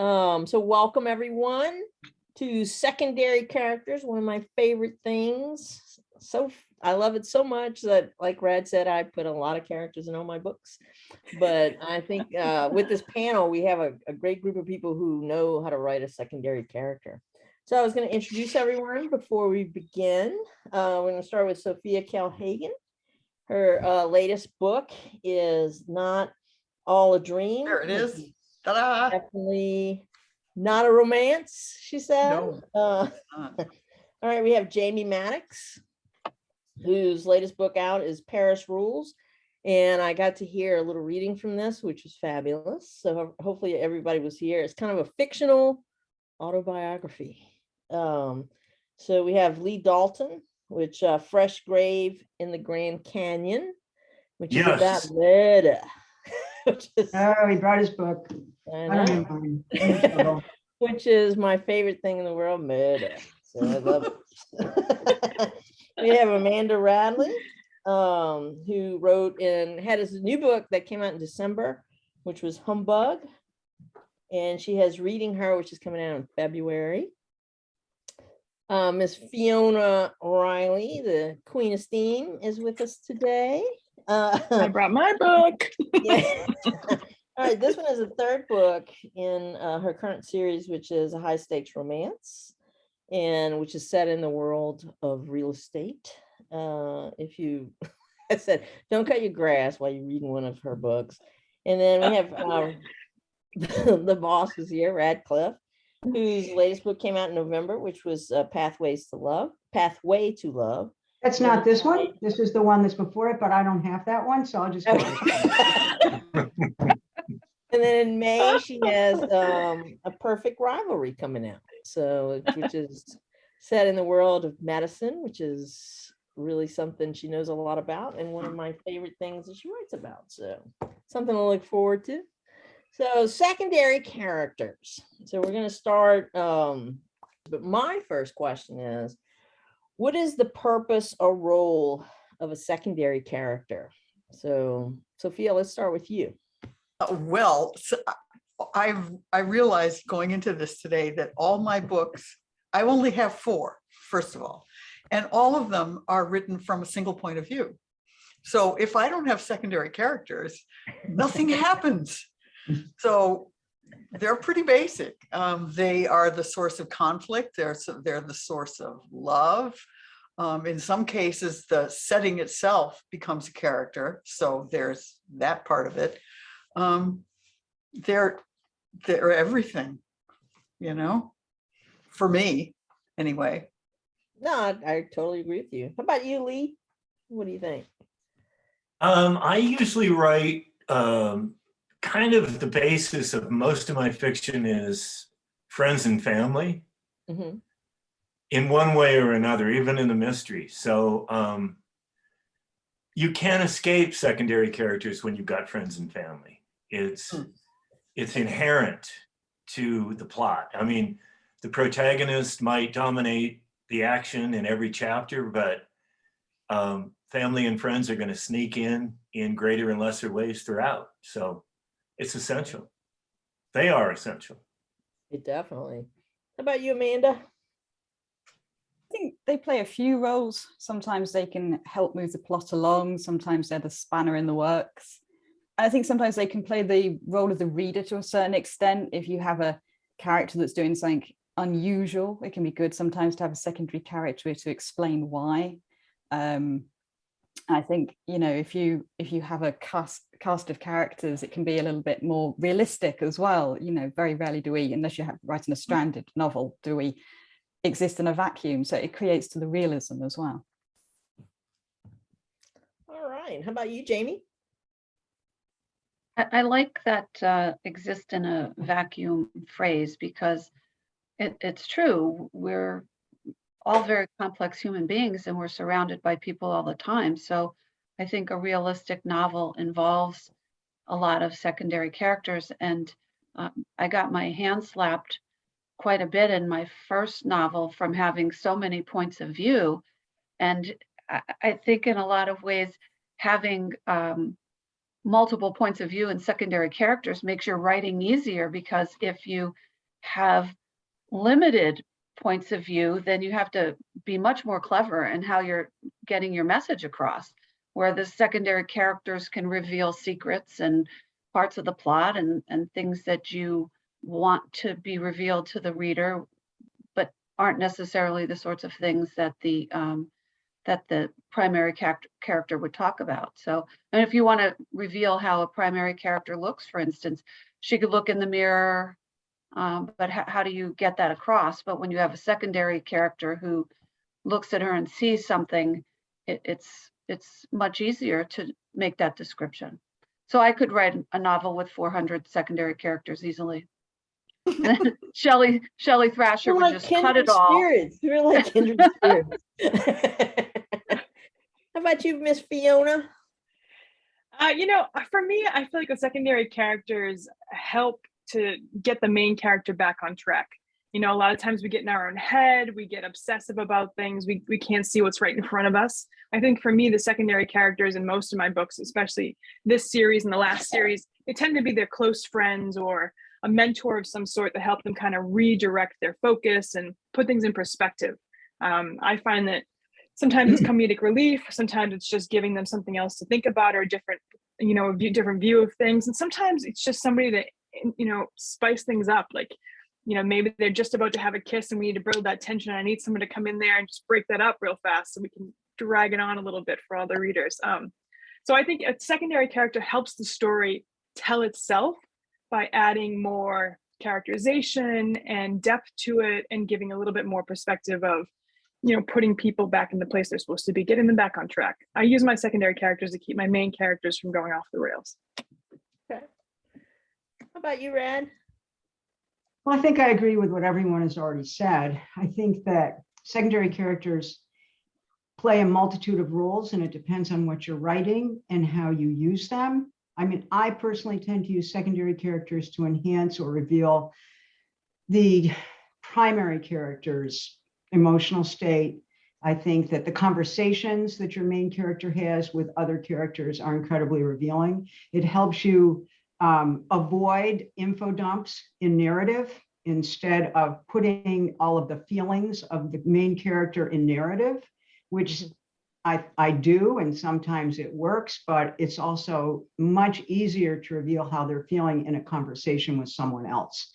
So welcome everyone to secondary characters, one of my favorite things. So I love it so much that, like Rad said, I put a lot of characters in all my books. But I think with this panel, we have a great group of people who know how to write a secondary character. So I was going to introduce everyone before we begin. We're going to start with Sophia Kell Hagin. Her latest book is Not All a Dream. There it is. Ta-da! Definitely not a romance, she said. No. All right, we have Jaime Maddox, whose latest book out is Paris Rules. And I got to hear a little reading from this, which was fabulous. So hopefully everybody was here. It's kind of a fictional autobiography. So we have Lee Dalton, which Fresh Grave in the Grand Canyon, which is about murder. Oh, he brought his book. I don't even mind. Which is my favorite thing in the world, murder. So I love it. We have Amanda Radley, who wrote and had his new book that came out in December, which was Humbug. And she has Reading Her, which is coming out in February. Miss Fiona Riley, the Queen of Steam, is with us today. I brought my book. Yeah. All right, this one is the third book in her current series, which is a high stakes romance, and which is set in the world of real estate. If you, I said, don't cut your grass while you're reading one of her books. And then we have the boss is here, Radclyffe, whose latest book came out in November, which was Pathway to Love. That's not this one. This is the one that's before it, but I don't have that one, so I'll just go with it. And then in May, she has A Perfect Rivalry coming out. So, which is set in the world of medicine, which is really something she knows a lot about, and one of my favorite things that she writes about. So something to look forward to. So secondary characters. So we're going to start, but my first question is, what is the purpose or role of a secondary character? So Sophia, let's start with you. Well, so I realized going into this today that all my books, I only have 4, first of all, and all of them are written from a single point of view. So if I don't have secondary characters, nothing happens. So they're pretty basic. They are the source of conflict. They're the source of love. In some cases, the setting itself becomes a character. So there's that part of it. They're everything, you know, for me anyway. No, I totally agree with you. How about you, Lee? What do you think? I usually write kind of the basis of most of my fiction is friends and family, mm-hmm. in one way or another, even in the mystery. So you can't escape secondary characters when you've got friends and family. It's inherent to the plot. I mean, the protagonist might dominate the action in every chapter, but family and friends are going to sneak in greater and lesser ways throughout. So it's essential. They are essential. Definitely. How about you, Amanda? I think they play a few roles. Sometimes they can help move the plot along. Sometimes they're the spanner in the works. I think sometimes they can play the role of the reader to a certain extent. If you have a character that's doing something unusual, it can be good sometimes to have a secondary character to explain why. I think, you know, if you have a cast of characters, it can be a little bit more realistic as well. You know, very rarely do we, unless you're writing a stranded novel, do we exist in a vacuum. So it creates to the realism as well. All right. How about you, Jaime? I like that exist in a vacuum phrase, because it's true. We're all very complex human beings, and we're surrounded by people all the time. So I think a realistic novel involves a lot of secondary characters. And I got my hand slapped quite a bit in my first novel from having so many points of view. And I think in a lot of ways, having multiple points of view and secondary characters makes your writing easier, because if you have limited points of view, then you have to be much more clever in how you're getting your message across, where the secondary characters can reveal secrets and parts of the plot and things that you want to be revealed to the reader, but aren't necessarily the sorts of things that the primary character would talk about. So, and if you want to reveal how a primary character looks, for instance, she could look in the mirror, but how do you get that across? But when you have a secondary character who looks at her and sees something, it's much easier to make that description. So I could write a novel with 400 secondary characters easily. Shelley Thrasher would just cut it all. Spirits. We're like kindred spirits. How about you, Miss Fiona? For me, I feel like the secondary characters help to get the main character back on track. A lot of times we get in our own head, we get obsessive about things, we can't see what's right in front of us. I think for me, the secondary characters in most of my books, especially this series and the last series, they tend to be their close friends or a mentor of some sort to help them kind of redirect their focus and put things in perspective. I find that sometimes it's comedic relief, sometimes it's just giving them something else to think about or a different, different view of things. And sometimes it's just somebody that, spice things up. Like, maybe they're just about to have a kiss and we need to build that tension. I need someone to come in there and just break that up real fast so we can drag it on a little bit for all the readers. So I think a secondary character helps the story tell itself by adding more characterization and depth to it and giving a little bit more perspective of, putting people back in the place they're supposed to be, getting them back on track. I use my secondary characters to keep my main characters from going off the rails. Okay. How about you, Rad? Well, I think I agree with what everyone has already said. I think that secondary characters play a multitude of roles, and it depends on what you're writing and how you use them. I mean, I personally tend to use secondary characters to enhance or reveal the primary character's emotional state. I think that the conversations that your main character has with other characters are incredibly revealing. It helps you avoid info dumps in narrative instead of putting all of the feelings of the main character in narrative, which I do, and sometimes it works, but it's also much easier to reveal how they're feeling in a conversation with someone else.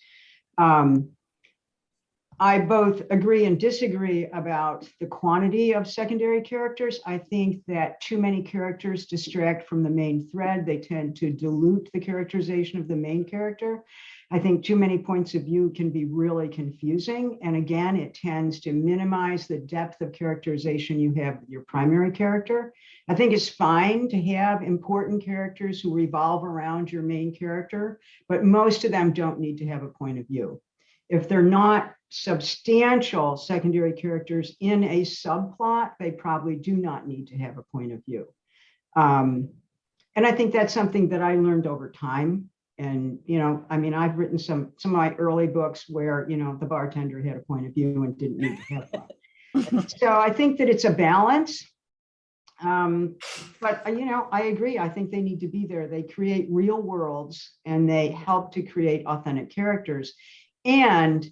I both agree and disagree about the quantity of secondary characters. I think that too many characters distract from the main thread. They tend to dilute the characterization of the main character. I think too many points of view can be really confusing. And again, it tends to minimize the depth of characterization you have with your primary character. I think it's fine to have important characters who revolve around your main character, but most of them don't need to have a point of view. If they're not substantial secondary characters in a subplot, they probably do not need to have a point of view. And I think that's something that I learned over time. And, I mean, I've written some of my early books where, the bartender had a point of view and didn't need to have one. So I think that it's a balance. But, I agree. I think they need to be there. They create real worlds and they help to create authentic characters. And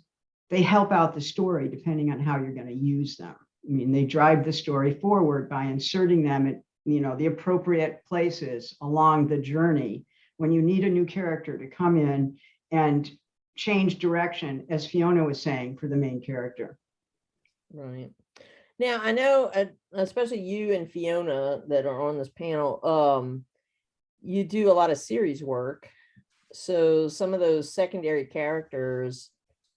they help out the story depending on how you're going to use them. I mean, they drive the story forward by inserting them at, the appropriate places along the journey when you need a new character to come in and change direction, as Fiona was saying, for the main character. Right. Now, I know, especially you and Fiona that are on this panel, you do a lot of series work. So some of those secondary characters,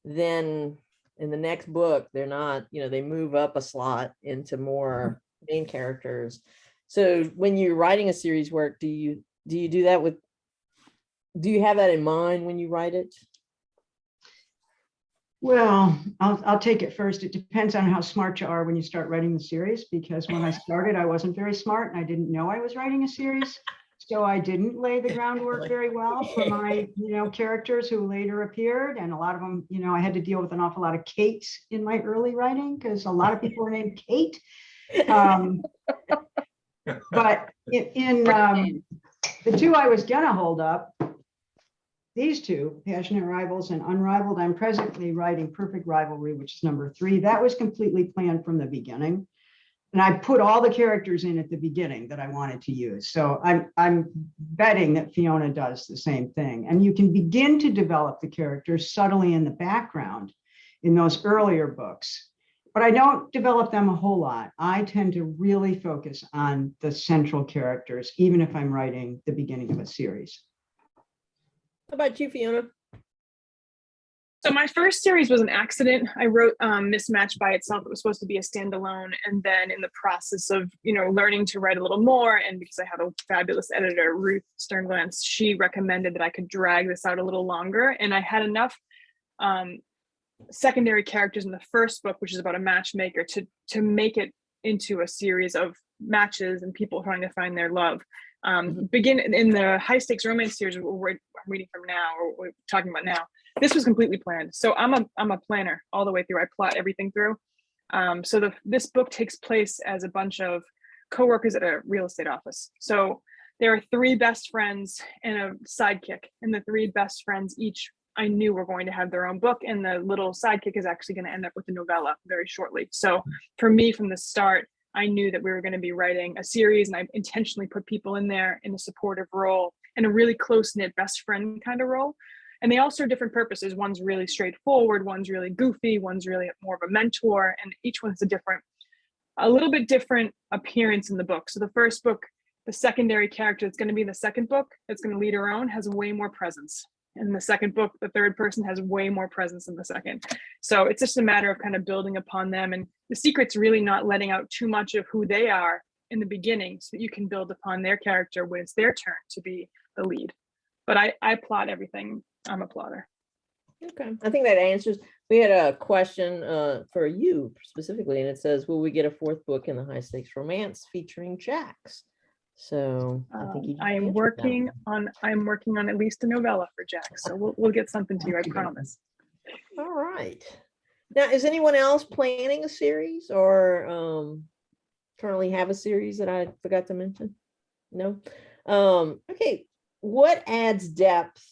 then in the next book, they're not, they move up a slot into more main characters. So when you're writing a series work, do you do that with, do you have that in mind when you write it? Well, I'll take it first. It depends on how smart you are when you start writing the series, because when I started, I wasn't very smart and I didn't know I was writing a series. So I didn't lay the groundwork very well for my, characters who later appeared. And a lot of them, I had to deal with an awful lot of Kates in my early writing because a lot of people were named Kate. But in the two I was gonna hold up, these two, Passionate Rivals and Unrivaled. I'm presently writing Perfect Rivalry, which is number 3. That was completely planned from the beginning. And I put all the characters in at the beginning that I wanted to use. So I'm betting that Fiona does the same thing. And you can begin to develop the characters subtly in the background in those earlier books. But I don't develop them a whole lot. I tend to really focus on the central characters, even if I'm writing the beginning of a series. How about you, Fiona? So my first series was an accident. I wrote Mismatch by itself. It was supposed to be a standalone. And then in the process of, learning to write a little more, and because I had a fabulous editor, Ruth Sternglantz, she recommended that I could drag this out a little longer. And I had enough secondary characters in the first book, which is about a matchmaker, to make it into a series of matches and people trying to find their love. Begin in the high stakes romance series I'm reading from now, or we're talking about now. This was completely planned. So I'm a planner all the way through. I plot everything through. So this book takes place as a bunch of coworkers at a real estate office. So there are 3 best friends and a sidekick, and the 3 best friends each I knew were going to have their own book, and the little sidekick is actually going to end up with a novella very shortly. So for me, from the start, I knew that we were going to be writing a series, and I intentionally put people in there in a supportive role and a really close-knit best friend kind of role. And they all serve different purposes. One's really straightforward, one's really goofy, one's really more of a mentor, and each one has a little bit different appearance in the book. So the first book, the secondary character that's going to be in the second book, that's going to lead her own, has way more presence. In the second book, the third person has way more presence in the second. So it's just a matter of kind of building upon them. And the secret's really not letting out too much of who they are in the beginning, so that you can build upon their character when it's their turn to be the lead. But I plot everything. I'm a plotter. Okay, I think that answers. We had a question for you specifically, and it says, will we get a 4th book in the high stakes romance featuring Jax? So I think I am working on at least a novella for Jax. So we'll get something to you, I promise. All right. Now, is anyone else planning a series or currently have a series that I forgot to mention? No. Okay. What adds depth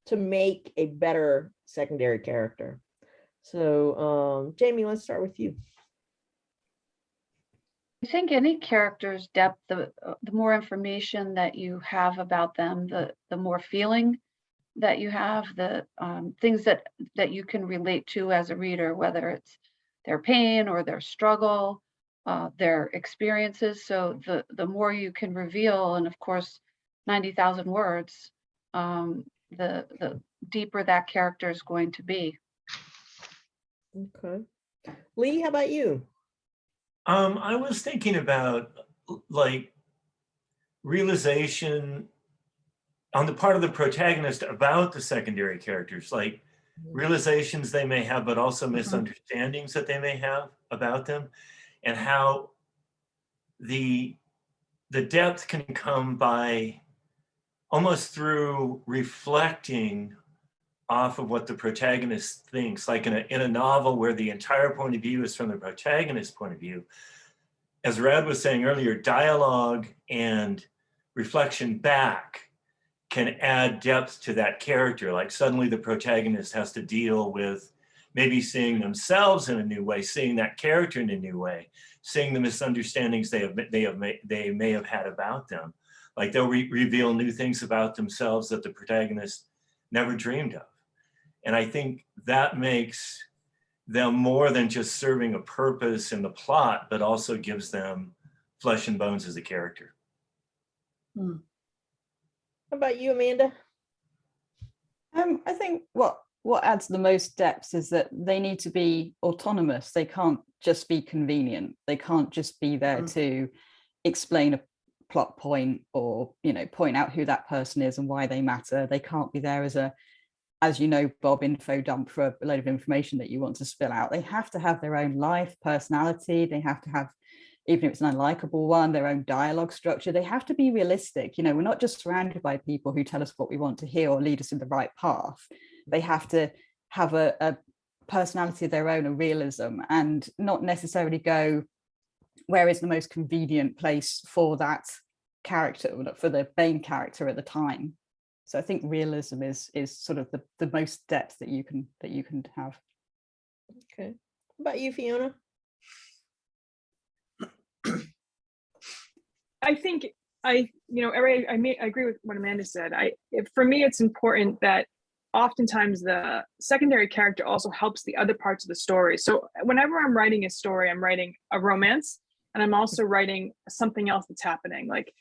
to make a better secondary character? So Jaime, let's start with you. I think any character's depth, the more information that you have about them, the more feeling that you have, the things that you can relate to as a reader, whether it's their pain or their struggle, their experiences. So the more you can reveal, and of course, 90,000 words, the deeper that character is going to be. Okay. Lee, how about you? I was thinking about like realization on the part of the protagonist about the secondary characters, like realizations they may have, but also misunderstandings that they may have about them, and how the depth can come by almost through reflecting off of what the protagonist thinks, like in a novel where the entire point of view is from the protagonist's point of view. As Rad was saying earlier, dialogue and reflection back can add depth to that character. Like suddenly the protagonist has to deal with maybe seeing themselves in a new way, seeing that character in a new way, seeing the misunderstandings they may have had about them. Like they'll reveal new things about themselves that the protagonist never dreamed of. And I think that makes them more than just serving a purpose in the plot, but also gives them flesh and bones as a character. How about you, Amanda? I think what adds the most depth is that they need to be autonomous. They can't just be convenient. They can't just be there to explain a plot point or, point out who that person is and why they matter. They can't be there as Bob, info dump for a load of information that you want to spill out. They have to have their own life, personality. They have to have, even if it's an unlikable one, their own dialogue structure. They have to be realistic. We're not just surrounded by people who tell us what we want to hear or lead us in the right path. They have to have a personality of their own, a realism, and not necessarily go, where is the most convenient place for that character, for the main character at the time. So I think realism is sort of the most depth that you can have. Okay. What about you, Fiona? I think I agree with what Amanda said. For me, it's important that oftentimes the secondary character also helps the other parts of the story. So whenever I'm writing a story, I'm writing a romance, and I'm also writing something else that's happening. Like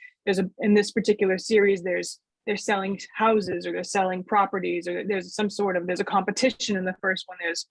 in this particular series, they're selling houses, or they're selling properties, or there's a competition in the first one. There's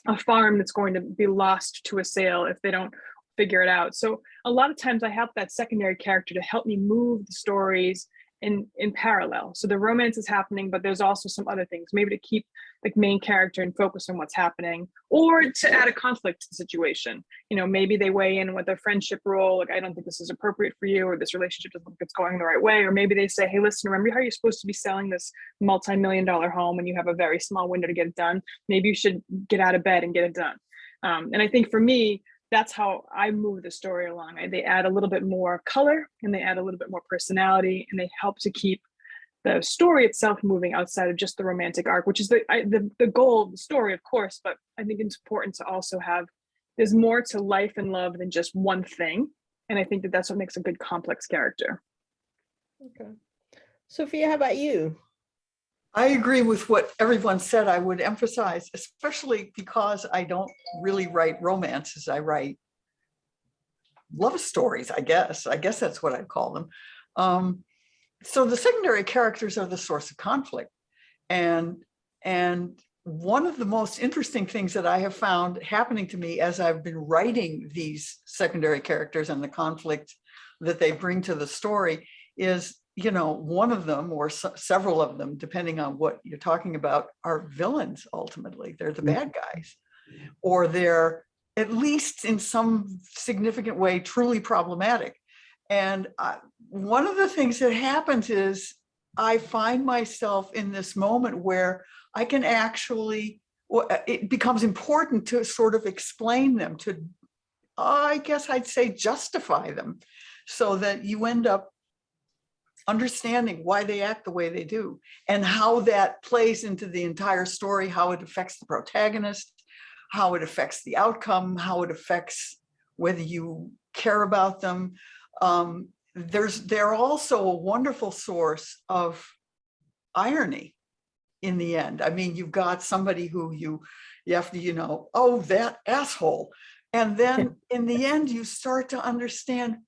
a farm that's going to be lost to a sale if they don't figure it out. So a lot of times I have that secondary character to help me move the stories in parallel. So the romance is happening, but there's also some other things, maybe to keep the main character and focus on what's happening, or to add a conflict to the situation. Maybe they weigh in with a friendship role, like, I don't think this is appropriate for you, or this relationship doesn't look like it's going the right way. Or maybe they say, hey, listen, remember how you're supposed to be selling this multi-million-dollar home and you have a very small window to get it done? Maybe you should get out of bed and get it done. And I think for me, that's how I move the story along. They add a little bit more color, and they add a little bit more personality, and they help to keep the story itself moving outside of just the romantic arc, which is the goal of the story, of course. But I think it's important to also there's more to life and love than just one thing. And I think that's what makes a good complex character. Okay. Sophia, how about you? I agree with what everyone said. I would emphasize, especially because I don't really write romances. I write love stories, I guess. I guess that's what I'd call them. So the secondary characters are the source of conflict. And one of the most interesting things that I have found happening to me as I've been writing these secondary characters and the conflict that they bring to the story is, one of them, or several of them, depending on what you're talking about, are villains. Ultimately, they're the bad guys, or they're, at least in some significant way, truly problematic. And one of the things that happens is I find myself in this moment where I can actually, it becomes important to sort of explain them, to, I guess I'd say, justify them, so that you end up understanding why they act the way they do, and how that plays into the entire story, how it affects the protagonist, how it affects the outcome, how it affects whether you care about them. They're also a wonderful source of irony in the end. I mean, you've got somebody who you have to, oh, that asshole. And then in the end, you start to understand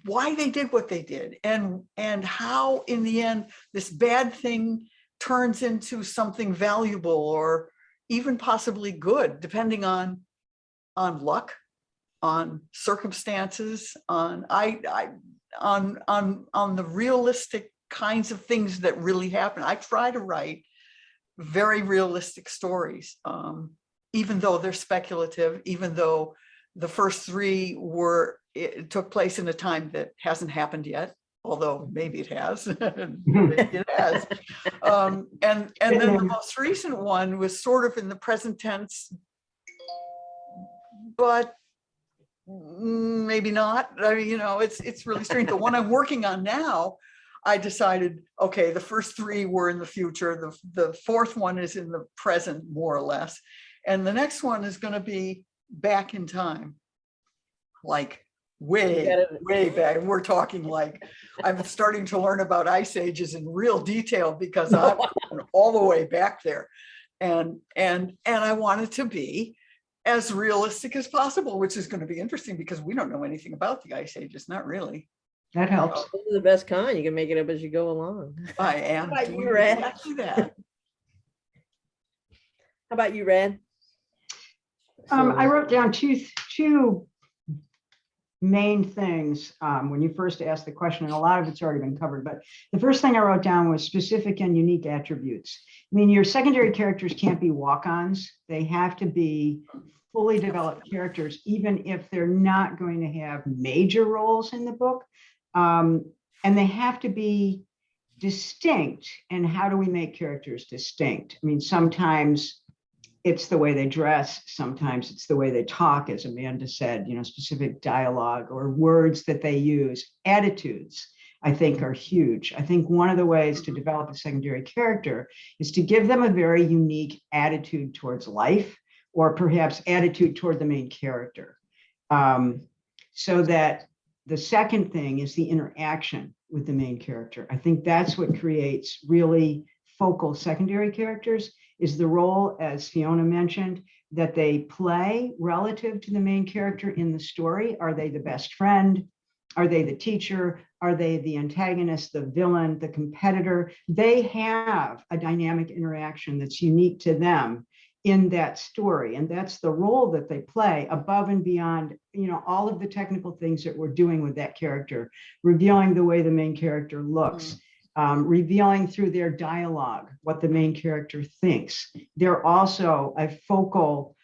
why they did what they did, and how in the end this bad thing turns into something valuable, or even possibly good, depending on luck, on circumstances, on the realistic kinds of things that really happen. I try to write very realistic stories, even though they're speculative, even though the first three it took place in a time that hasn't happened yet, although maybe it has. Maybe it has. And then the most recent one was sort of in the present tense, but maybe not. I mean, it's really strange. The one I'm working on now, I decided, okay, the first three were in the future. The fourth one is in the present, more or less. And the next one is going to be back in time, like way back. And we're talking like, I'm starting to learn about ice ages in real detail, because I'm all the way back there. And I want it to be as realistic as possible, which is going to be interesting because we don't know anything about the ice ages, not really. That helps. Those are the best kind. You can make it up as you go along. I am How about doing you, Rad? exactly that. How about you, Rad? I wrote down two main things when you first asked the question, and a lot of it's already been covered. But the first thing I wrote down was specific and unique attributes. I mean, your secondary characters can't be walk-ons. They have to be fully developed characters, even if they're not going to have major roles in the book. And they have to be distinct. And how do we make characters distinct? I mean, sometimes it's the way they dress, sometimes it's the way they talk, as Amanda said, specific dialogue or words that they use, attitudes. I think are huge. I think one of the ways to develop a secondary character is to give them a very unique attitude towards life, or perhaps attitude toward the main character. So that the second thing is the interaction with the main character. I think that's what creates really focal secondary characters, is the role, as Fiona mentioned, that they play relative to the main character in the story. Are they the best friend? Are they the teacher? Are they the antagonist, the villain, the competitor? They have a dynamic interaction that's unique to them in that story. And that's the role that they play above and beyond, all of the technical things that we're doing with that character, revealing the way the main character looks, revealing through their dialogue what the main character thinks. They're also a focal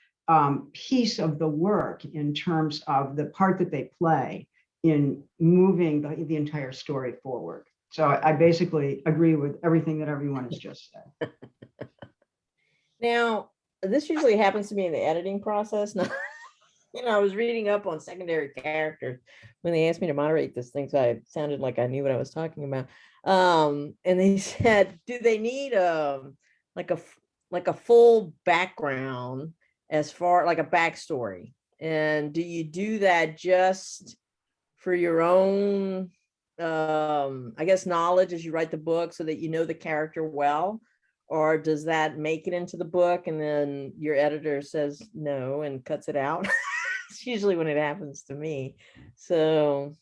piece of the work in terms of the part that they play in moving the entire story forward. So I basically agree with everything that everyone has just said. Now, this usually happens to me in the editing process. Now, I was reading up on secondary characters when they asked me to moderate this thing, so I sounded like I knew what I was talking about. And they said, do they need like a full background, as far like a backstory? And do you do that just for your own, I guess, knowledge as you write the book, so that you know the character well? Or does that make it into the book and then your editor says no and cuts it out? It's usually when it happens to me. So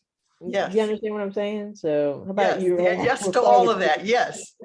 Yes. do you understand what I'm saying? So how about Yes, you? yes to all of that, yes.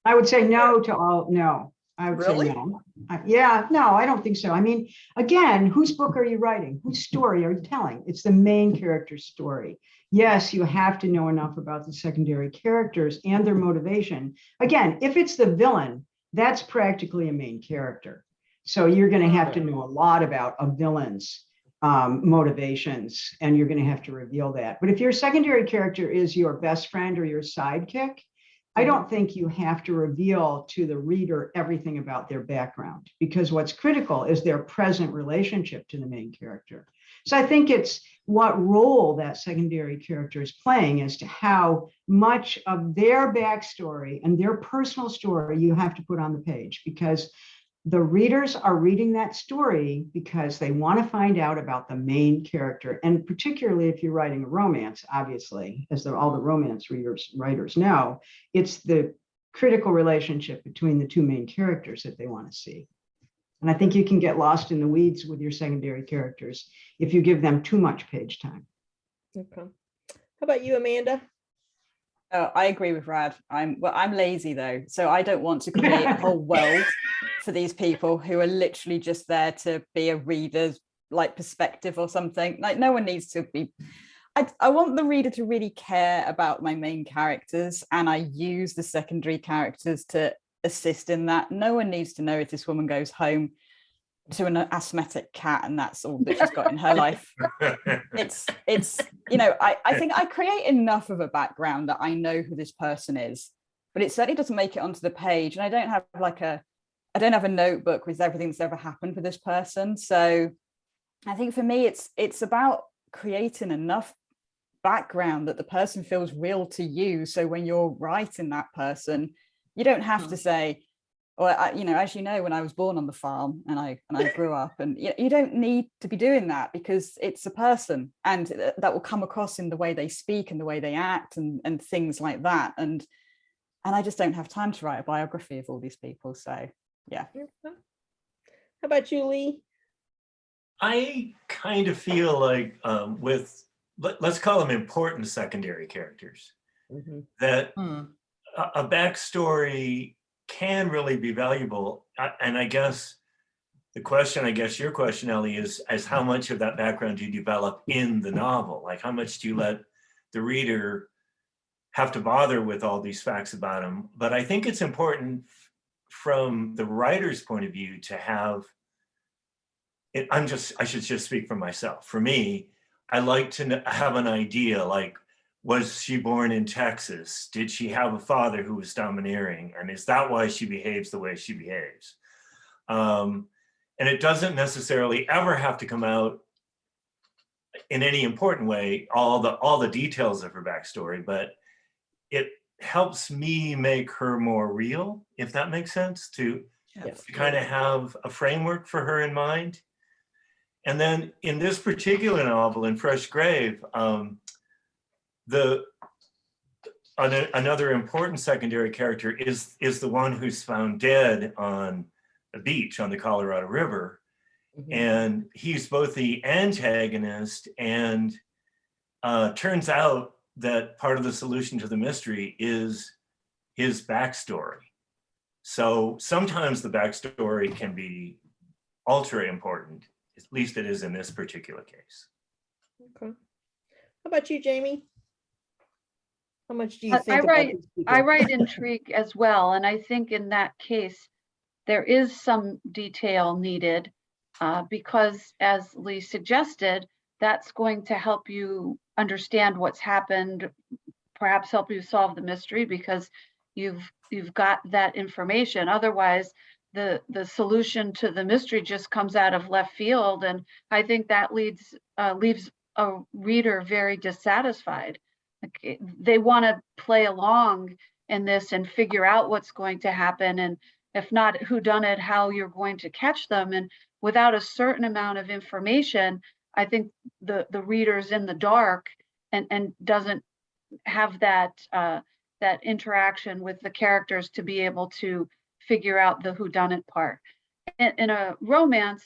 I would say no to all. No, I would Really? say no. Yeah, no, I don't think so. I mean, again, whose book are you writing? Whose story are you telling? It's the main character's story. Yes, you have to know enough about the secondary characters and their motivation. Again, if it's the villain, that's practically a main character. So you're going to have to know a lot about a villain's motivations, and you're going to have to reveal that. But if your secondary character is your best friend or your sidekick, I don't think you have to reveal to the reader everything about their background, because what's critical is their present relationship to the main character. So I think it's what role that secondary character is playing as to how much of their backstory and their personal story you have to put on the page, because the readers are reading that story because they want to find out about the main character. And particularly if you're writing a romance, obviously, as all the romance writers know, it's the critical relationship between the two main characters that they want to see. And I think you can get lost in the weeds with your secondary characters if you give them too much page time. Okay. How about you, Amanda? I agree with Rad. I'm lazy though, so I don't want to create a whole world for these people who are literally just there to be a reader's like perspective or something. Like, no one needs to be. I want the reader to really care about my main characters, and I use the secondary characters to assist in that. No one needs to know if this woman goes home to an asthmatic cat and that's all that she's got in her life. It's I think I create enough of a background that I know who this person is, but it certainly doesn't make it onto the page. And I don't have a notebook with everything that's ever happened for this person. So I think for me it's about creating enough background that the person feels real to you. So when you're writing that person, you don't have to say, or as you know, when I was born on the farm and I grew up, and you don't need to be doing that, because it's a person, and that will come across in the way they speak and the way they act and things like that. And I just don't have time to write a biography of all these people. So yeah. How about you, Lee? I kind of feel like let's call them important secondary characters, that a backstory can really be valuable. And I guess your question, Ellie, is how much of that background do you develop in the novel? Like, how much do you let the reader have to bother with all these facts about him? But I think it's important from the writer's point of view to have it. I should just speak for myself. For me, I like to have an idea, like, was she born in Texas? Did she have a father who was domineering? And is that why she behaves the way she behaves? And it doesn't necessarily ever have to come out in any important way all the details of her backstory, but it helps me make her more real, if that makes sense, to kind of have a framework for her in mind. And then in this particular novel, in Fresh Grave, another important secondary character is the one who's found dead on a beach on the Colorado River. And he's both the antagonist, and turns out that part of the solution to the mystery is his backstory. So sometimes the backstory can be ultra important. At least it is in this particular case. Okay. How about you, Jaime? How much do you think I write intrigue as well, and I think in that case there is some detail needed, because, as Lee suggested, that's going to help you understand what's happened, perhaps help you solve the mystery because you've got that information. Otherwise, the solution to the mystery just comes out of left field, and I think that leaves a reader very dissatisfied. They want to play along in this and figure out what's going to happen, and if not whodunit, how you're going to catch them. And without a certain amount of information, I think the reader's in the dark and doesn't have that interaction with the characters to be able to figure out the whodunit part. In a romance,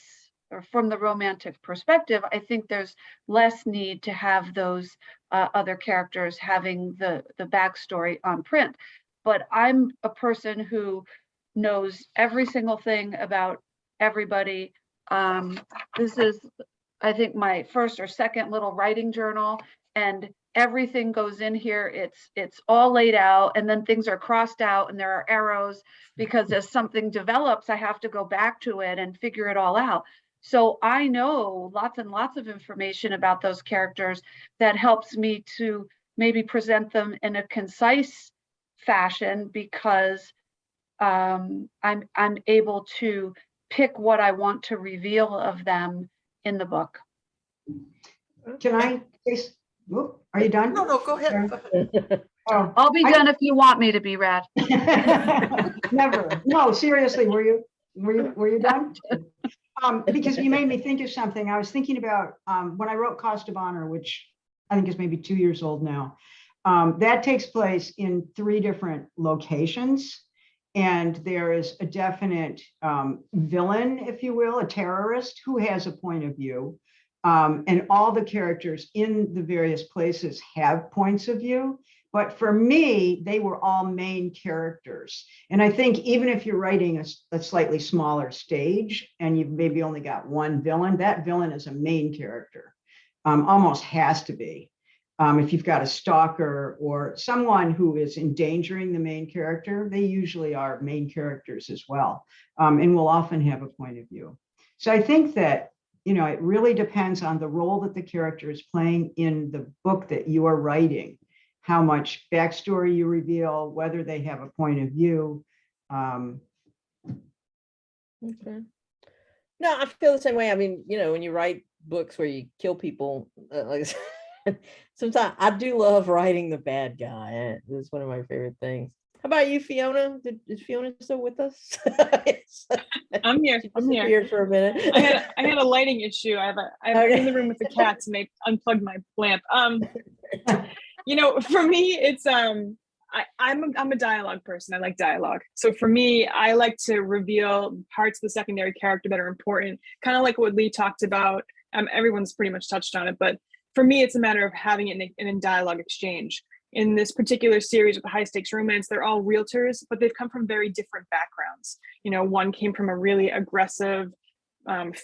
or from the romantic perspective, I think there's less need to have those other characters having the backstory on print. But I'm a person who knows every single thing about everybody. This is, I think, my first or second little writing journal, and everything goes in here. It's all laid out, and then things are crossed out and there are arrows, because as something develops, I have to go back to it and figure it all out. So I know lots and lots of information about those characters that helps me to maybe present them in a concise fashion, because I'm able to pick what I want to reveal of them in the book. Can I, are you done? No, go ahead. Oh, I'll be done if you want me to be, Rad. never. No, seriously, were you done? Because you made me think of something. I was thinking about when I wrote Cost of Honor, which I think is maybe 2 years old now. That takes place in 3 different locations. And there is a definite villain, if you will, a terrorist who has a point of view. And all the characters in the various places have points of view. But for me, they were all main characters. And I think even if you're writing a slightly smaller stage and you've maybe only got one villain, that villain is a main character, almost has to be. If you've got a stalker or someone who is endangering the main character, they usually are main characters as well, and will often have a point of view. So I think that, it really depends on the role that the character is playing in the book that you are writing, how much backstory you reveal, whether they have a point of view. Okay. No, I feel the same way. I mean, when you write books where you kill people, like sometimes I do love writing the bad guy. It's one of my favorite things. How about you, Fiona? Is Fiona still with us? I'm here. I'm here for a minute. I had a lighting issue. I'm in the room with the cats, and they unplugged my lamp. For me, it's I'm a dialogue person. I like dialogue. So for me, I like to reveal parts of the secondary character that are important, kind of like what Lee talked about. Everyone's pretty much touched on it, but for me, it's a matter of having it in dialogue exchange. In this particular series with the high stakes romance, they're all realtors, but they've come from very different backgrounds. One came from a really aggressive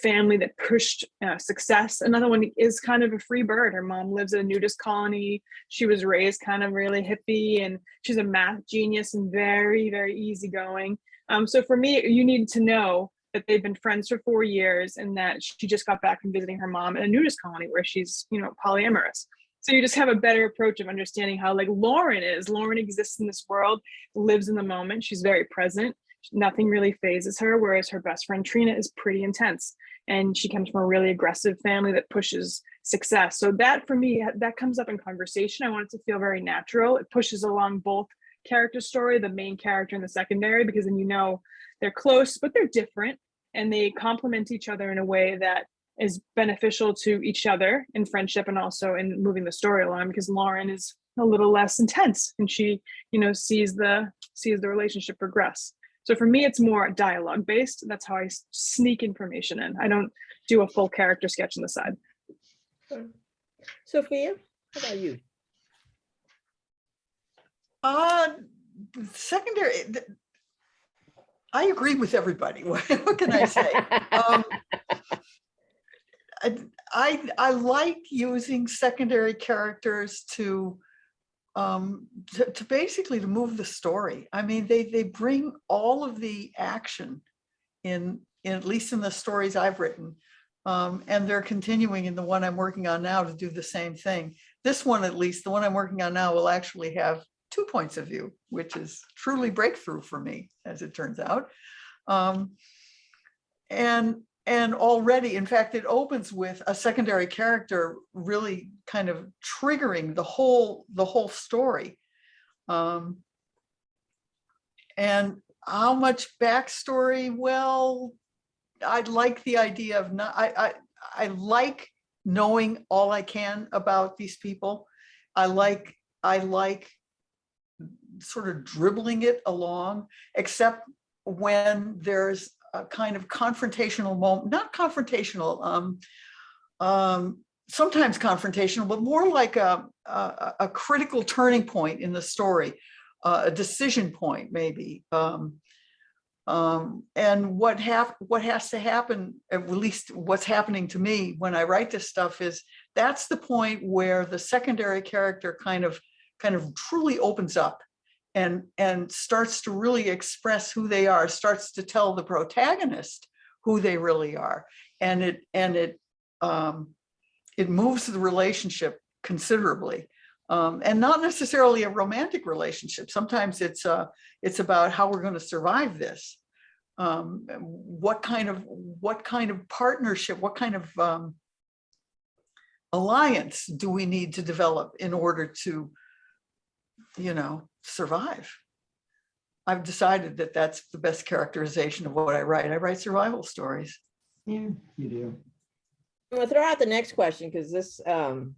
family that pushed success. Another one is kind of a free bird. Her mom lives at a nudist colony. She was raised kind of really hippie, and she's a math genius and very, very easygoing. So for me, you need to know that they've been friends for 4 years and that she just got back from visiting her mom at a nudist colony where she's, polyamorous. So you just have a better approach of understanding how Lauren is. Lauren exists in this world, lives in the moment. She's very present. Nothing really phases her, whereas her best friend Trina is pretty intense. And she comes from a really aggressive family that pushes success. So that for me, that comes up in conversation. I want it to feel very natural. It pushes along both character story, the main character and the secondary, because then you know they're close, but they're different and they complement each other in a way that is beneficial to each other in friendship and also in moving the story along, because Lauren is a little less intense and she, you know, sees the relationship progress. So for me, it's more dialogue based. That's how I sneak information in. I don't do a full character sketch on the side. Sophia, how about you? Secondary, I agree with everybody. What can I say? I like using secondary characters to basically to move the story. I mean, they bring all of the action in at least in the stories I've written. And they're continuing in the one I'm working on now to do the same thing. This one, at least, the one I'm working on now, will actually have 2 points of view, which is truly breakthrough for me, as it turns out. And already, in fact, it opens with a secondary character really kind of triggering the whole story. And how much backstory? Well, I like the idea of not. I like knowing all I can about these people. I like sort of dribbling it along, except when there's a kind of confrontational moment, not confrontational, sometimes confrontational, but more like a critical turning point in the story, a decision point maybe. And what has to happen, at least what's happening to me when I write this stuff, is that's the point where the secondary character kind of truly opens up and starts to really express who they are, starts to tell the protagonist who they really are, and it moves the relationship considerably, and not necessarily a romantic relationship. Sometimes it's about how we're going to survive this. What kind of partnership, what kind of alliance do we need to develop in order to, survive? I've decided that that's the best characterization of what I write. I write survival stories. Yeah, you do. I'm gonna throw out the next question because this happened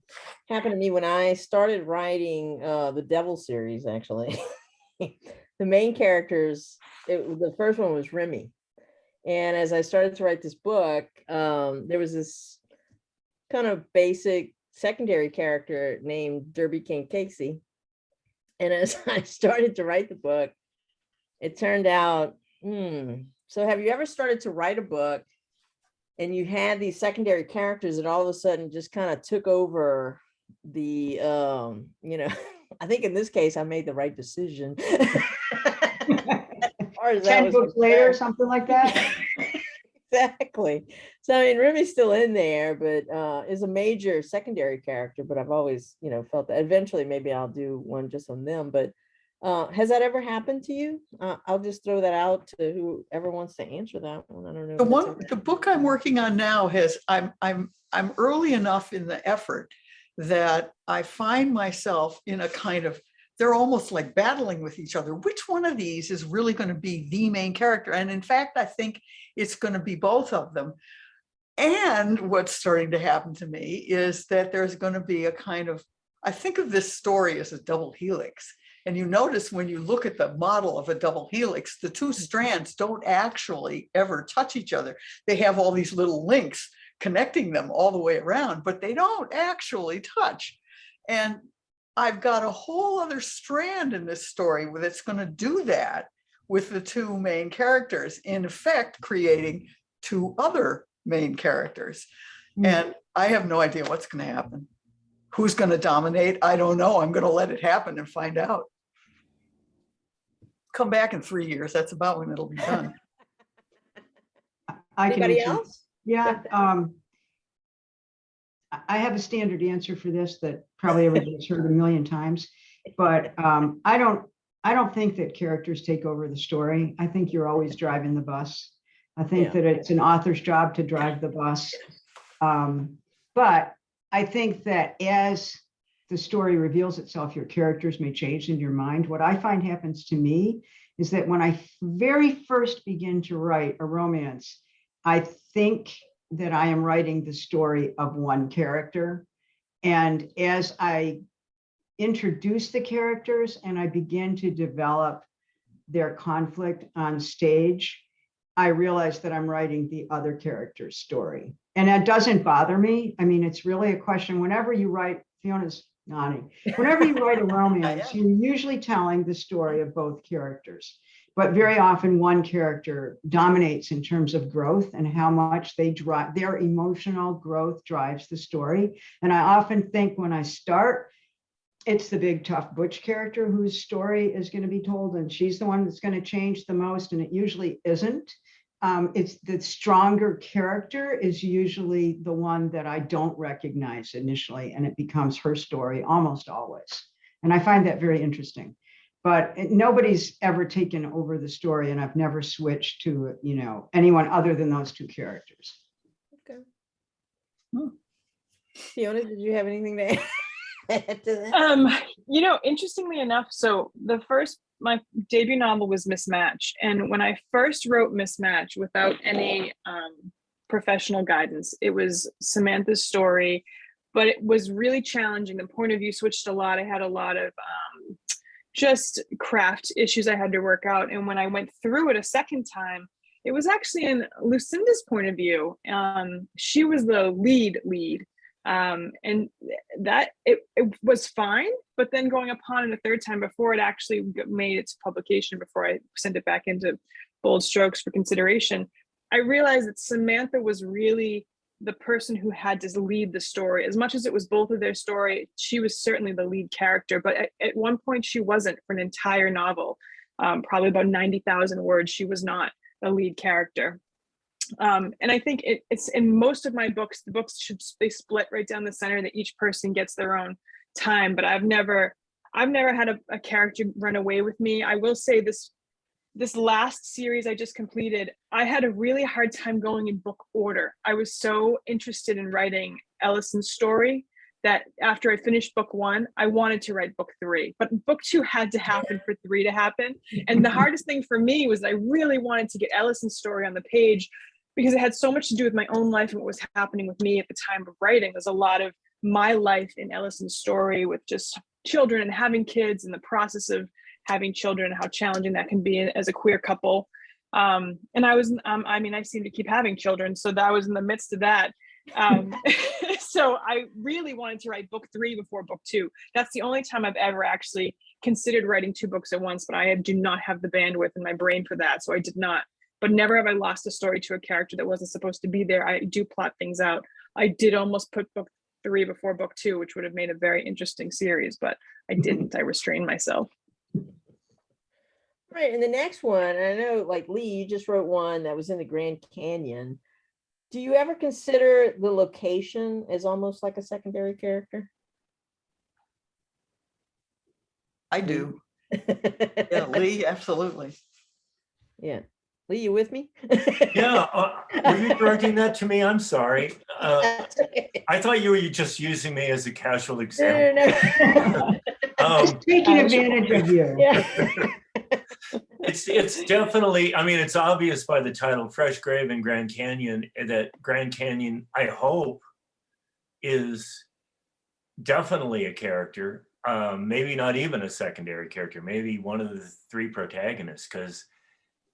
to me when I started writing the Devil series, actually. The main characters, the first one was Remy. And as I started to write this book, there was this kind of basic secondary character named Derby King Casey. And as I started to write the book, it turned out, so have you ever started to write a book and you had these secondary characters that all of a sudden just kind of took over the, I think in this case, I made the right decision. 10 books later, something like that. Exactly. So I mean, Remy's still in there, but is a major secondary character. But I've always, felt that eventually maybe I'll do one just on them. But has that ever happened to you? I'll just throw that out to whoever wants to answer that one. I don't know. The book I'm working on now has I'm early enough in the effort that I find myself in a kind of, they're almost like battling with each other. Which one of these is really going to be the main character? And in fact, I think it's going to be both of them. And what's starting to happen to me is that there's going to be a kind of, I think of this story as a double helix. And you notice when you look at the model of a double helix, the two strands don't actually ever touch each other. They have all these little links connecting them all the way around, but they don't actually touch. And I've got a whole other strand in this story that's going to do that with the two main characters, in effect, creating two other main characters. And I have no idea what's going to happen. Who's going to dominate? I don't know. I'm going to let it happen and find out. Come back in 3 years. That's about when it'll be done. Anybody else? Yeah. I have a standard answer for this that probably everybody's heard a million times, but I don't think that characters take over the story. I think you're always driving the bus. I think that it's an author's job to drive the bus. But I think that as the story reveals itself, your characters may change in your mind. What I find happens to me is that when I very first begin to write a romance, I think that I am writing the story of one character. And as I introduce the characters and I begin to develop their conflict on stage, I realize that I'm writing the other character's story. And that doesn't bother me. I mean, it's really a question. Whenever you write, Fiona's nodding, whenever you write a romance, you're usually telling the story of both characters. But very often one character dominates in terms of growth and how much they drive, their emotional growth drives the story. And I often think when I start, it's the big tough butch character whose story is going to be told, and she's the one that's going to change the most, and it usually isn't. It's the stronger character is usually the one that I don't recognize initially, and it becomes her story almost always. And I find that very interesting. But nobody's ever taken over the story, and I've never switched to, you know, anyone other than those two characters. Okay. Fiona, did you have anything to add to that? You know, interestingly enough, so my debut novel was Mismatch, and when I first wrote Mismatch without any professional guidance, it was Samantha's story, but it was really challenging. The point of view switched a lot. I had a lot of just craft issues I had to work out, and when I went through it a second time, it was actually in Lucinda's point of view. She was the lead, and that it was fine, but then going upon it a third time before it actually made its publication, before I sent it back into Bold Strokes for consideration, I realized that Samantha was really the person who had to lead the story. As much as it was both of their story, she was certainly the lead character, but at one point she wasn't for an entire novel. Probably about 90,000 words, she was not the lead character. And I think it's in most of my books, the books they split right down the center, that each person gets their own time, but I've never had a character run away with me. I will say this last series I just completed, I had a really hard time going in book order. I was so interested in writing Ellison's story that after I finished book 1, I wanted to write book 3, but book 2 had to happen for 3 to happen. And the hardest thing for me was I really wanted to get Ellison's story on the page, because it had so much to do with my own life and what was happening with me at the time of writing. There's a lot of my life in Ellison's story with just children and having kids and the process of having children and how challenging that can be as a queer couple. And I was, I seem to keep having children, so that was in the midst of that. So I really wanted to write book 3 before book 2. That's the only time I've ever actually considered writing 2 books at once, but I do not have the bandwidth in my brain for that, so I did not. But never have I lost a story to a character that wasn't supposed to be there. I do plot things out. I did almost put book 3 before book 2, which would have made a very interesting series, but I didn't. I restrained myself. Right, and the next one, I know, like Lee, you just wrote one that was in the Grand Canyon. Do you ever consider the location as almost like a secondary character? I do. Yeah, Lee, absolutely. Yeah. Lee, you with me? Yeah, were you directing that to me? I'm sorry. I thought you were just using me as a casual example. No. Just taking advantage of you. Yeah. It's definitely, I mean, it's obvious by the title, Fresh Grave in Grand Canyon, that Grand Canyon, I hope, is definitely a character. Maybe not even a secondary character, maybe one of the 3 protagonists, because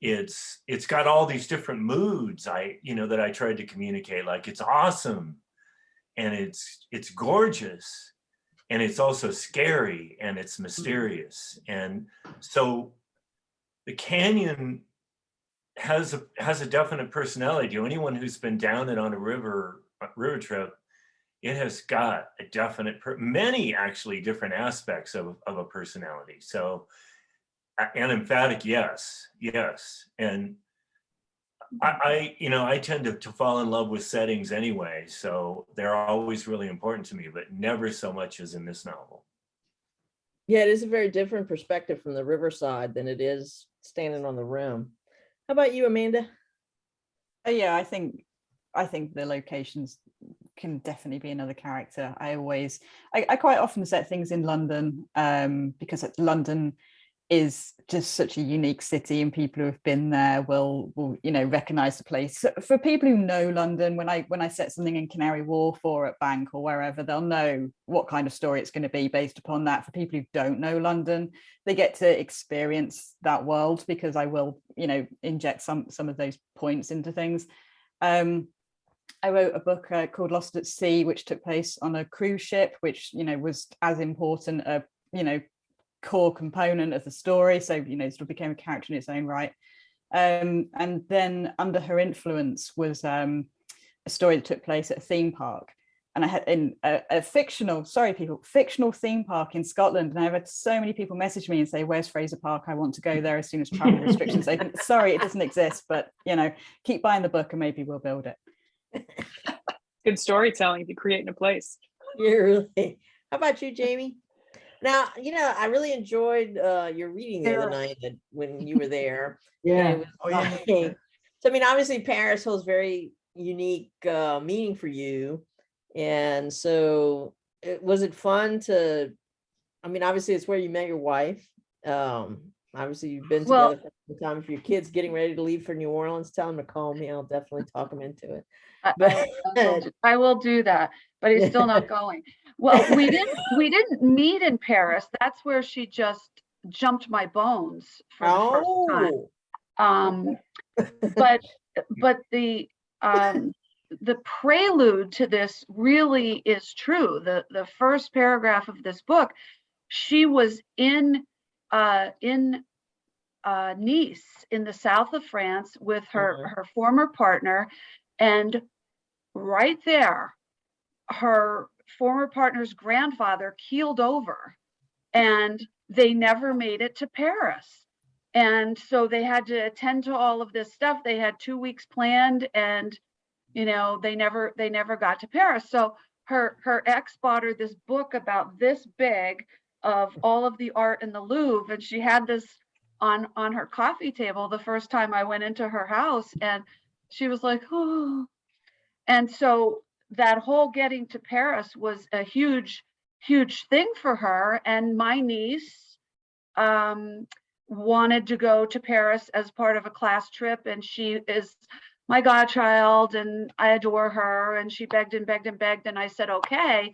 it's got all these different moods that I tried to communicate. Like, it's awesome and it's gorgeous, and it's also scary and it's mysterious. And so the canyon has a definite personality. To anyone who's been down it on a river trip, it has got a definite, many actually different aspects of a personality. So an emphatic yes. And I tend to fall in love with settings anyway, so they're always really important to me, but never so much as in this novel. Yeah, it is a very different perspective from the riverside than it is standing on the rim. How about you, Amanda? Yeah, I think the location's can definitely be another character. I quite often set things in London, because London is just such a unique city, and people who have been there will recognize the place. So for people who know London, when I set something in Canary Wharf or at Bank or wherever, they'll know what kind of story it's going to be based upon that. For people who don't know London, they get to experience that world, because I will inject some of those points into things. I wrote a book called Lost at Sea, which took place on a cruise ship, which was as important a core component of the story, so sort of became a character in its own right. And then Under Her Influence was a story that took place at a theme park, and I had in a fictional theme park in Scotland, and I've had so many people message me and say, where's Fraser Park? I want to go there as soon as travel restrictions open. Sorry, it doesn't exist, but keep buying the book and maybe we'll build it. Good storytelling if you create in a place. Yeah, really. How about you, Jaime? Now, I really enjoyed your reading the other night when you were there. Yeah. It was so, I mean, obviously Paris holds very unique meaning for you. And so was it fun to, I mean, obviously it's where you met your wife. Obviously you've been together for some time. If your kid's getting ready to leave for New Orleans, tell him to call me. I'll definitely talk him into it. I will do that, but he's still not going. Well, we didn't meet in Paris. That's where she just jumped my bones for the first time. But the prelude to this really is true. The first paragraph of this book, she was in Nice in the south of France with her former partner, and right there, her former partner's grandfather keeled over, and they never made it to Paris. And so they had to attend to all of this stuff. They had 2 weeks planned, and they never got to Paris. So her ex bought her this book about this big of all of the art in the Louvre, and she had this on her coffee table the first time I went into her house, and she was like, oh. And so that whole getting to Paris was a huge thing for her. And my niece wanted to go to Paris as part of a class trip, and she is my godchild, and I adore her, and she begged and begged and begged, and I said okay.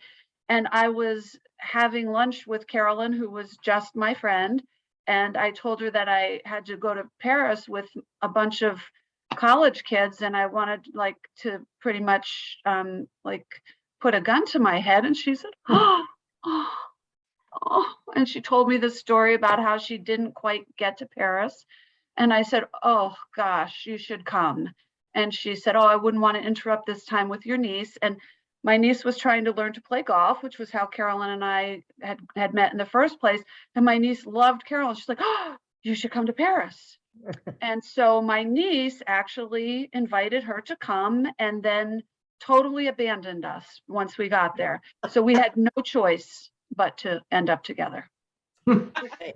And I was having lunch with Carolyn, who was just my friend, and I told her that I had to go to Paris with a bunch of college kids, and I wanted to pretty much put a gun to my head. And she said, oh. And she told me the story about how she didn't quite get to Paris. And I said, oh gosh, you should come. And she said, oh, I wouldn't want to interrupt this time with your niece. And my niece was trying to learn to play golf, which was how Carolyn and I had met in the first place. And my niece loved Carolyn. She's like, oh, you should come to Paris. And so my niece actually invited her to come, and then totally abandoned us once we got there. So we had no choice but to end up together. Okay.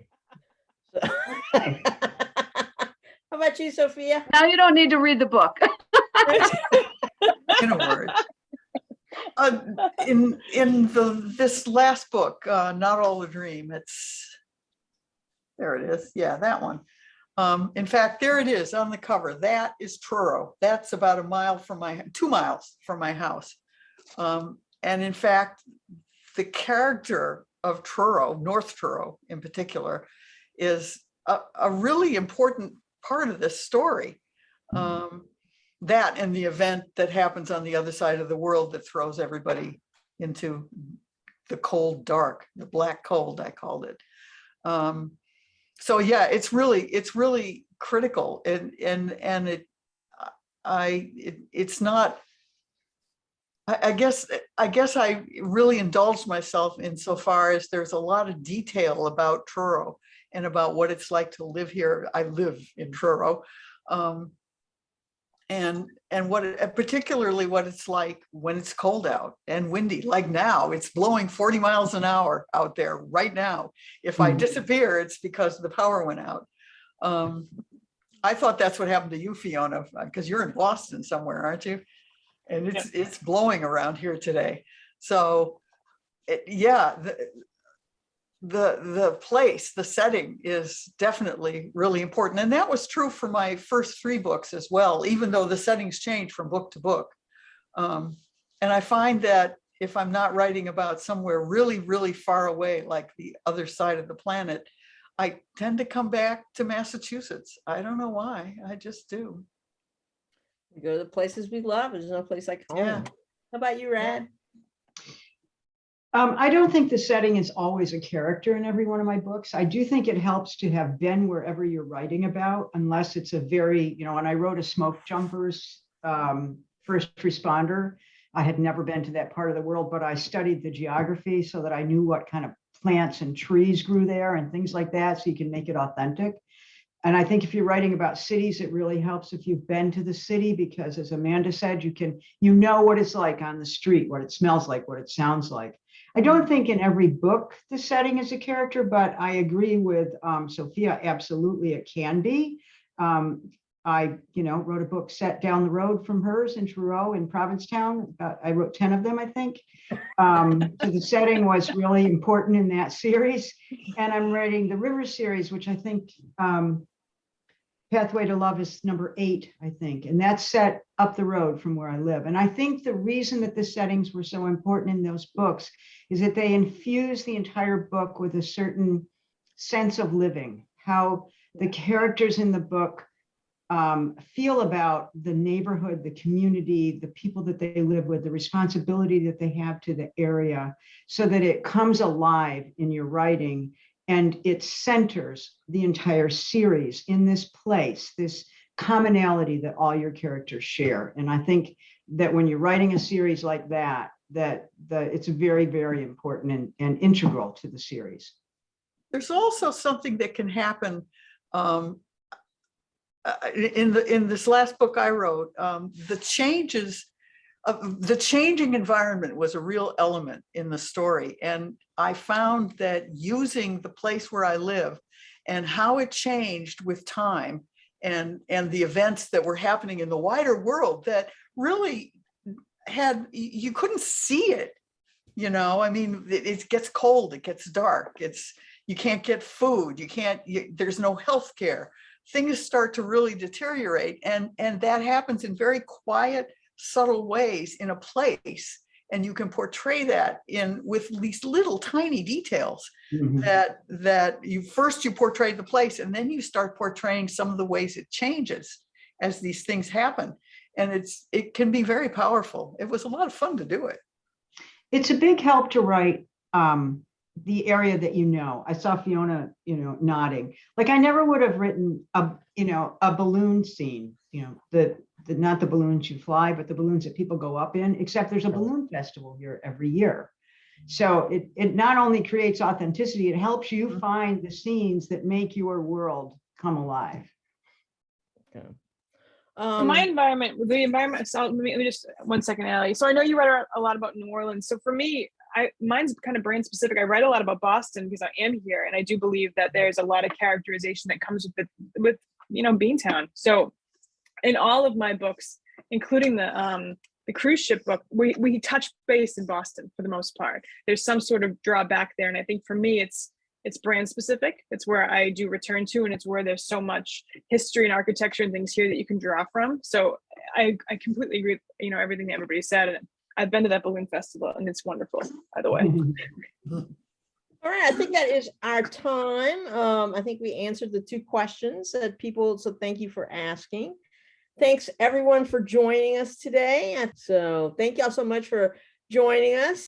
How about you, Sophia? Now you don't need to read the book. In a word. This last book, Not All a Dream, there it is. Yeah, that one. In fact, there it is on the cover. That is Truro. That's about 2 miles from my house. And in fact, the character of Truro, North Truro in particular, is a really important part of this story. That and the event that happens on the other side of the world that throws everybody into the cold dark, the black cold, I called it. So yeah, it's really critical, and it's not. I guess I really indulged myself insofar as there's a lot of detail about Truro and about what it's like to live here. I live in Truro, and particularly what it's like when it's cold out and windy. Like now, it's blowing 40 miles an hour out there right now. If I disappear, it's because the power went out. I thought that's what happened to you, Fiona, because you're in Boston somewhere, aren't you? and it's blowing around here today. So yeah, the place, the setting is definitely really important. And that was true for my first 3 books as well, even though the settings change from book to book. And I find that if I'm not writing about somewhere really, really far away, like the other side of the planet, I tend to come back to Massachusetts. I don't know why, I just do. We go to the places we love. There's no place like home. Yeah. How about you, Rad? I don't think the setting is always a character in every one of my books. I do think it helps to have been wherever you're writing about, unless it's a very, when I wrote a smoke jumpers first responder, I had never been to that part of the world, but I studied the geography so that I knew what kind of plants and trees grew there and things like that, so you can make it authentic. And I think if you're writing about cities, it really helps if you've been to the city, because as Amanda said, you know what it's like on the street, what it smells like, what it sounds like. I don't think in every book the setting is a character, but I agree with Sophia, absolutely it can be. I wrote a book set down the road from hers in Truro in Provincetown. I wrote 10 of them, I think. So the setting was really important in that series. And I'm writing the River series, which I think Pathway to Love is number 8, I think. And that's set up the road from where I live. And I think the reason that the settings were so important in those books is that they infuse the entire book with a certain sense of living, how the characters in the book feel about the neighborhood, the community, the people that they live with, the responsibility that they have to the area, so that it comes alive in your writing and it centers the entire series in this place, this commonality that all your characters share. And I think that when you're writing a series like that, it's very, very important and integral to the series. There's also something that can happen in this last book I wrote. The changing environment was a real element in the story, and I found that using the place where I live and how it changed with time and the events that were happening in the wider world that really you couldn't see it. I mean, it gets cold, it gets dark, you can't get food, there's no health care. Things start to really deteriorate, and that happens in very quiet, subtle ways in a place, and you can portray that with these little tiny details. Mm-hmm. that you portray the place, and then you start portraying some of the ways it changes as these things happen, and it can be very powerful. It was a lot of fun to do it. It's a big help to write the area that I saw Fiona, nodding. Like I never would have written a balloon scene, not the balloons you fly, but the balloons that people go up in, except there's a balloon festival here every year. So it not only creates authenticity, it helps you find the scenes that make your world come alive. Okay. My environment, so let me just 1 second, Allie. So I know you write a lot about New Orleans. So for me, mine's kind of brand specific. I write a lot about Boston because I am here, and I do believe that there's a lot of characterization that comes with Beantown. So in all of my books, including the cruise ship book, we touch base in Boston for the most part. There's some sort of drawback there, and I think for me it's brand specific. It's where I do return to, and it's where there's so much history and architecture and things here that you can draw from. So I completely agree with everything that everybody said, and I've been to that balloon festival, and it's wonderful, by the way. All right, I think that is our time. I think we answered the 2 questions that people, so thank you for asking. Thanks everyone for joining us today. So thank y'all so much for joining us.